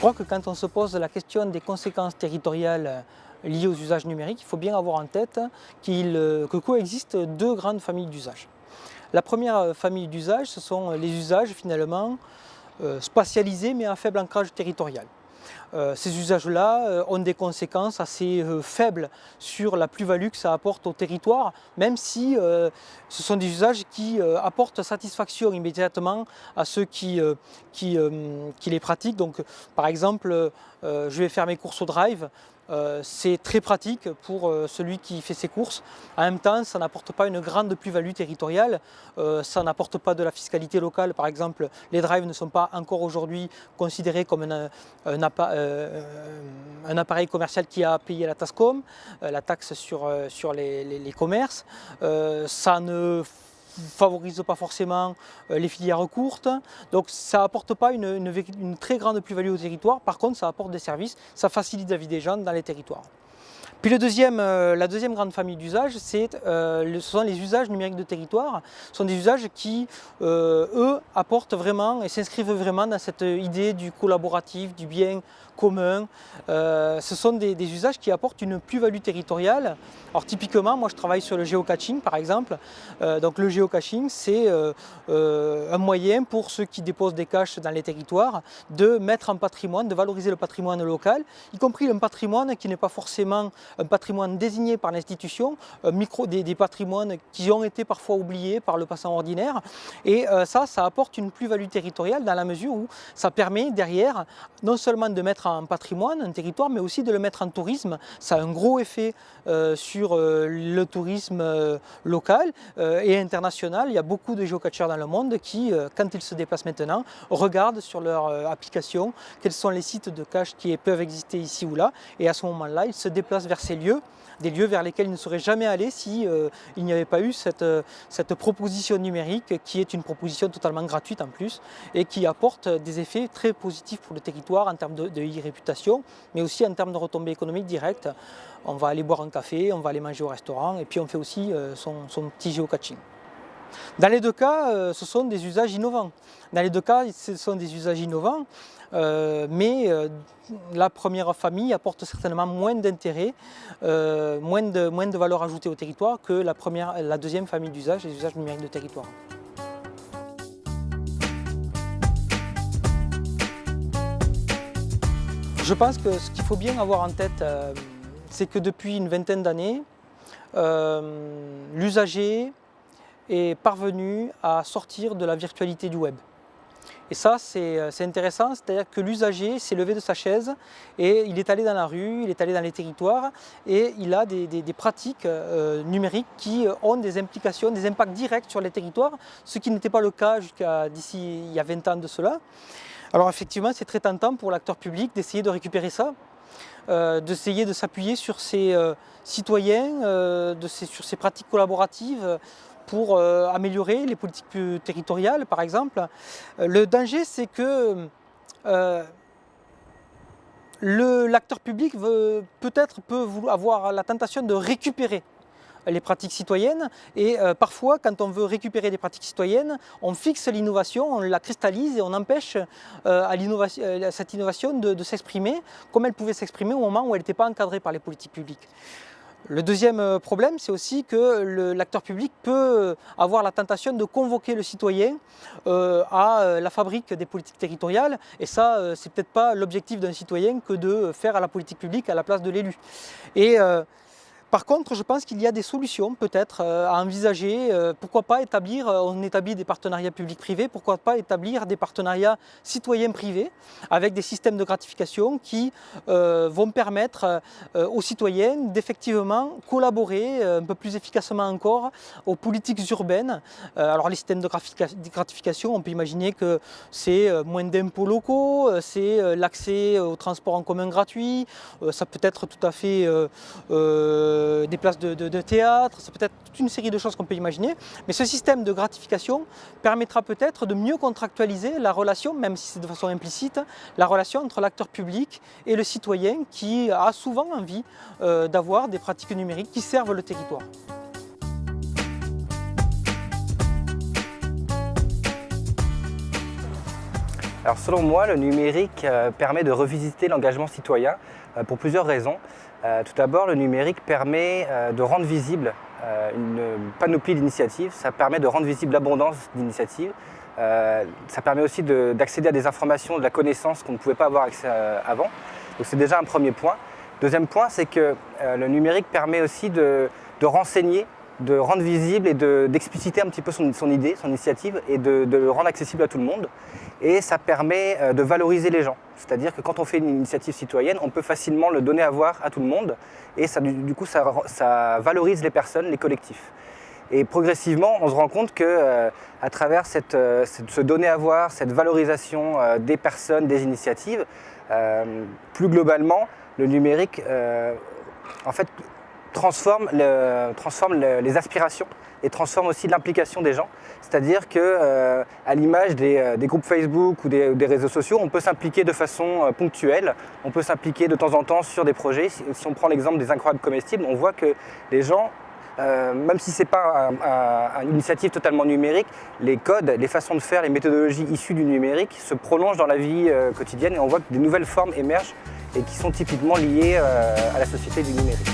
crois que quand on se pose la question des conséquences territoriales liées aux usages numériques, il faut bien avoir en tête que coexistent deux grandes familles d'usages. La première famille d'usages, ce sont les usages finalement spatialisés mais à faible ancrage territorial. Ces usages-là ont des conséquences assez faibles sur la plus-value que ça apporte au territoire, même si ce sont des usages qui apportent satisfaction immédiatement à ceux qui les pratiquent. Donc, par exemple, je vais faire mes courses au drive. C'est très pratique pour celui qui fait ses courses. En même temps, ça n'apporte pas une grande plus-value territoriale, ça n'apporte pas de la fiscalité locale. Par exemple, les drives ne sont pas encore aujourd'hui considérés comme un appareil commercial qui a payé la TASCOM, la taxe sur les commerces. Ça ne favorise pas forcément les filières courtes, donc ça n'apporte pas une très grande plus-value au territoire. Par contre, ça apporte des services, ça facilite la vie des gens dans les territoires. Puis la deuxième grande famille d'usages, ce sont les usages numériques de territoire. Ce sont des usages qui, eux, apportent vraiment et s'inscrivent vraiment dans cette idée du collaboratif, du bien commun. Ce sont des usages qui apportent une plus-value territoriale. Alors typiquement, moi je travaille sur le géocaching par exemple. Donc le géocaching, c'est un moyen pour ceux qui déposent des caches dans les territoires de mettre en patrimoine, de valoriser le patrimoine local, y compris un patrimoine qui n'est pas forcément un patrimoine désigné par l'institution, des patrimoines qui ont été parfois oubliés par le passant ordinaire. Et ça apporte une plus-value territoriale dans la mesure où ça permet derrière non seulement de mettre en patrimoine un territoire, mais aussi de le mettre en tourisme. Ça a un gros effet sur le tourisme local et international. Il y a beaucoup de géocacheurs dans le monde qui, quand ils se déplacent maintenant, regardent sur leur application quels sont les sites de cache qui peuvent exister ici ou là. Et à ce moment-là, ils se déplacent vers ces lieux, des lieux vers lesquels ils ne seraient jamais allés si il n'y avait pas eu cette proposition numérique qui est une proposition totalement gratuite en plus et qui apporte des effets très positifs pour le territoire en termes de e-réputation, mais aussi en termes de retombées économiques directes. On va aller boire un café, on va aller manger au restaurant et puis on fait aussi son petit géocaching. Dans les deux cas, ce sont des usages innovants. Dans les deux cas, ce sont des usages innovants, mais la première famille apporte certainement moins d'intérêt, moins de valeur ajoutée au territoire que la deuxième famille d'usages, les usages numériques de territoire. Je pense que ce qu'il faut bien avoir en tête, c'est que depuis une vingtaine d'années, l'usager est parvenu à sortir de la virtualité du web. Et ça, c'est intéressant, c'est-à-dire que l'usager s'est levé de sa chaise et il est allé dans la rue, il est allé dans les territoires et il a des pratiques numériques qui ont des implications, des impacts directs sur les territoires, ce qui n'était pas le cas jusqu'à d'ici il y a 20 ans de cela. Alors effectivement, c'est très tentant pour l'acteur public d'essayer de récupérer ça, d'essayer de s'appuyer sur ses citoyens, sur ses pratiques collaboratives, pour améliorer les politiques territoriales, par exemple. Le danger, c'est que l'acteur public peut avoir la tentation de récupérer les pratiques citoyennes et parfois quand on veut récupérer des pratiques citoyennes, on fixe l'innovation, on la cristallise et on empêche cette innovation de s'exprimer comme elle pouvait s'exprimer au moment où elle n'était pas encadrée par les politiques publiques. Le deuxième problème, c'est aussi que l'acteur public peut avoir la tentation de convoquer le citoyen à la fabrique des politiques territoriales. Et ça, c'est peut-être pas l'objectif d'un citoyen que de faire à la politique publique à la place de l'élu. Et par contre, je pense qu'il y a des solutions peut-être à envisager. Pourquoi pas on établit des partenariats publics-privés, pourquoi pas établir des partenariats citoyens-privés avec des systèmes de gratification qui vont permettre aux citoyens d'effectivement collaborer un peu plus efficacement encore aux politiques urbaines. Alors les systèmes de gratification, on peut imaginer que c'est moins d'impôts locaux, c'est l'accès au transport en commun gratuit, ça peut être tout à fait des places de théâtre, c'est peut-être toute une série de choses qu'on peut imaginer, mais ce système de gratification permettra peut-être de mieux contractualiser la relation, même si c'est de façon implicite, la relation entre l'acteur public et le citoyen qui a souvent envie d'avoir des pratiques numériques qui servent le territoire. Alors selon moi, le numérique permet de revisiter l'engagement citoyen pour plusieurs raisons. Tout d'abord, le numérique permet de rendre visible une panoplie d'initiatives, ça permet de rendre visible l'abondance d'initiatives, ça permet aussi d'accéder à des informations, de la connaissance qu'on ne pouvait pas avoir accès avant. Donc c'est déjà un premier point. Deuxième point, c'est que le numérique permet aussi de renseigner, de rendre visible et d'expliciter un petit peu son idée, son initiative et de le rendre accessible à tout le monde. Et ça permet de valoriser les gens. C'est-à-dire que quand on fait une initiative citoyenne, on peut facilement le donner à voir à tout le monde et ça, du coup ça valorise les personnes, les collectifs. Et progressivement, on se rend compte qu'à travers ce donner à voir, cette valorisation des personnes, des initiatives, plus globalement, le numérique en fait, transforme les aspirations et transforme aussi l'implication des gens. C'est-à-dire qu'à l'image des groupes Facebook ou des réseaux sociaux, on peut s'impliquer de façon ponctuelle, on peut s'impliquer de temps en temps sur des projets. Si on prend l'exemple des incroyables comestibles, on voit que les gens, même si ce n'est pas une initiative totalement numérique, les codes, les façons de faire, les méthodologies issues du numérique se prolongent dans la vie quotidienne et on voit que des nouvelles formes émergent et qui sont typiquement liées à la société du numérique.